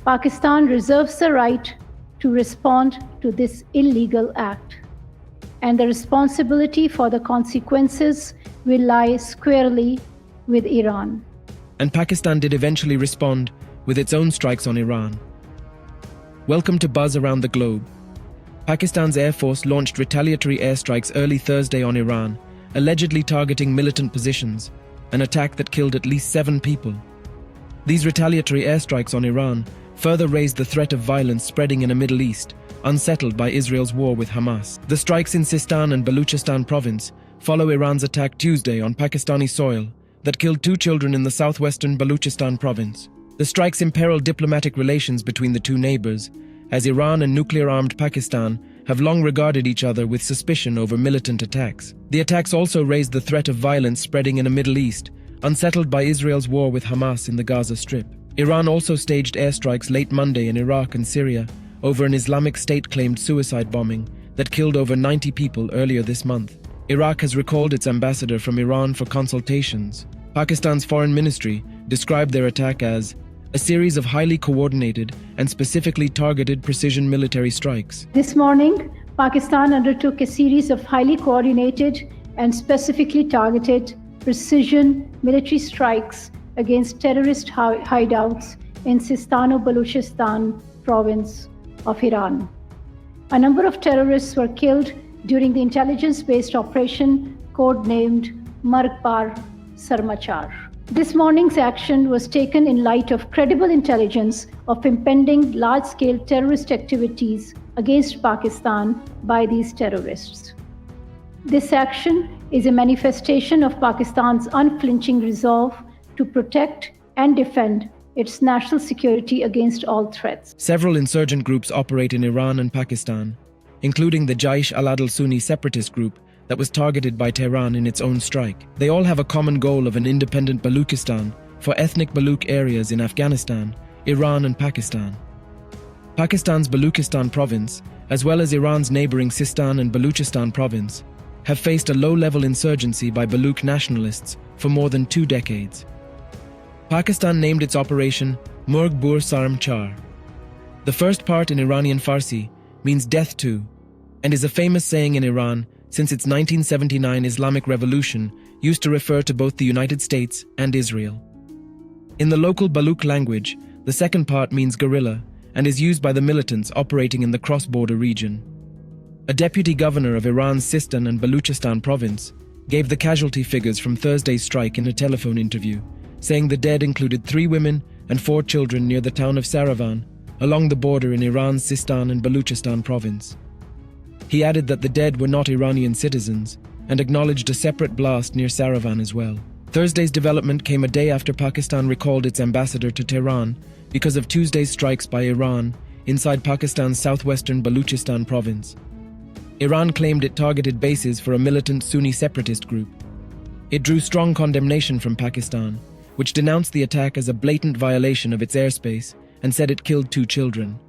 Pakistan reserves the right to respond to this illegal act, and the responsibility for the consequences will lie squarely with Iran. And Pakistan did eventually respond with its own strikes on Iran. Welcome to Buzz Around the Globe. Pakistan's Air Force launched retaliatory airstrikes early Thursday on Iran, allegedly targeting militant positions, an attack that killed at least 7 people. These retaliatory airstrikes on Iran further raised the threat of violence spreading in a Middle East, unsettled by Israel's war with Hamas. The strikes in Sistan and Baluchistan province follow Iran's attack Tuesday on Pakistani soil that killed 2 children in the southwestern Baluchistan province. The strikes imperil diplomatic relations between the two neighbors, as Iran and nuclear-armed Pakistan have long regarded each other with suspicion over militant attacks. The attacks also raised the threat of violence spreading in a Middle East, unsettled by Israel's war with Hamas in the Gaza Strip. Iran also staged airstrikes late Monday in Iraq and Syria over an Islamic State-claimed suicide bombing that killed over 90 people earlier this month. Iraq has recalled its ambassador from Iran for consultations. Pakistan's foreign ministry described their attack as a series of highly coordinated and specifically targeted precision military strikes. This morning, Pakistan undertook a series of highly coordinated and specifically targeted precision military strikes against terrorist hideouts in Sistan and Baluchestan province of Iran. A number of terrorists were killed during the intelligence-based operation codenamed Margpar Sarmachar. This morning's action was taken in light of credible intelligence of impending large-scale terrorist activities against Pakistan by these terrorists. This action is a manifestation of Pakistan's unflinching resolve to protect and defend its national security against all threats. Several insurgent groups operate in Iran and Pakistan, including the Jaish al-Adl Sunni separatist group that was targeted by Tehran in its own strike. They all have a common goal of an independent Baluchistan for ethnic Baluch areas in Afghanistan, Iran and Pakistan. Pakistan's Baluchistan province, as well as Iran's neighboring Sistan and Baluchestan province, have faced a low-level insurgency by Baluch nationalists for more than 2 decades. Pakistan named its operation Murg Bur Sarm Char. The first part in Iranian Farsi means death to, and is a famous saying in Iran since its 1979 Islamic Revolution used to refer to both the United States and Israel. In the local Baluch language, the second part means guerrilla and is used by the militants operating in the cross-border region. A deputy governor of Iran's Sistan and Baluchestan province gave the casualty figures from Thursday's strike in a telephone interview, saying the dead included 3 women and 4 children near the town of Saravan, along the border in Iran's Sistan and Baluchistan province. He added that the dead were not Iranian citizens and acknowledged a separate blast near Saravan as well. Thursday's development came a day after Pakistan recalled its ambassador to Tehran because of Tuesday's strikes by Iran inside Pakistan's southwestern Baluchistan province. Iran claimed it targeted bases for a militant Sunni separatist group. It drew strong condemnation from Pakistan, which denounced the attack as a blatant violation of its airspace and said it killed 2 children.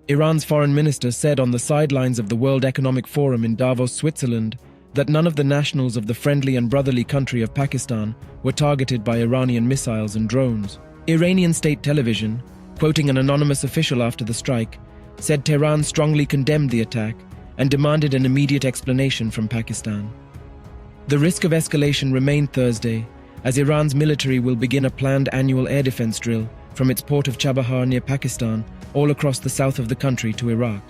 Iran's foreign minister said on the sidelines of the World Economic Forum in Davos, Switzerland, that none of the nationals of the friendly and brotherly country of Pakistan were targeted by Iranian missiles and drones. Iranian state television, quoting an anonymous official after the strike, said Tehran strongly condemned the attack and demanded an immediate explanation from Pakistan. The risk of escalation remained Thursday, as Iran's military will begin a planned annual air defense drill from its port of Chabahar near Pakistan all across the south of the country to Iraq.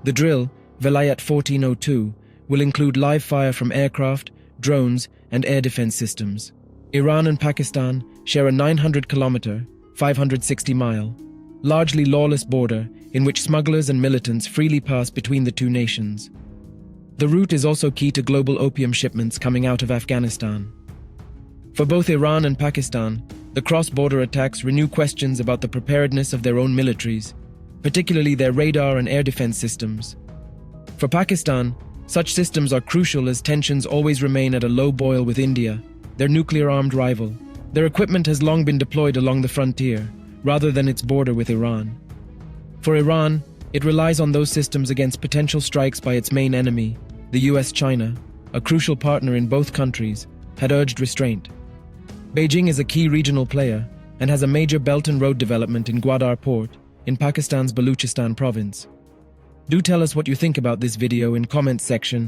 The drill, Velayat 1402, will include live fire from aircraft, drones, and air defense systems. Iran and Pakistan share a 900-kilometer, 560-mile, largely lawless border in which smugglers and militants freely pass between the two nations. The route is also key to global opium shipments coming out of Afghanistan. For both Iran and Pakistan, the cross-border attacks renew questions about the preparedness of their own militaries, particularly their radar and air defense systems. For Pakistan, such systems are crucial as tensions always remain at a low boil with India, their nuclear-armed rival. Their equipment has long been deployed along the frontier, rather than its border with Iran. For Iran, it relies on those systems against potential strikes by its main enemy, the US-China, a crucial partner in both countries, had urged restraint. Beijing is a key regional player, and has a major belt and road development in Gwadar port in Pakistan's Baluchistan province. Do tell us what you think about this video in comments section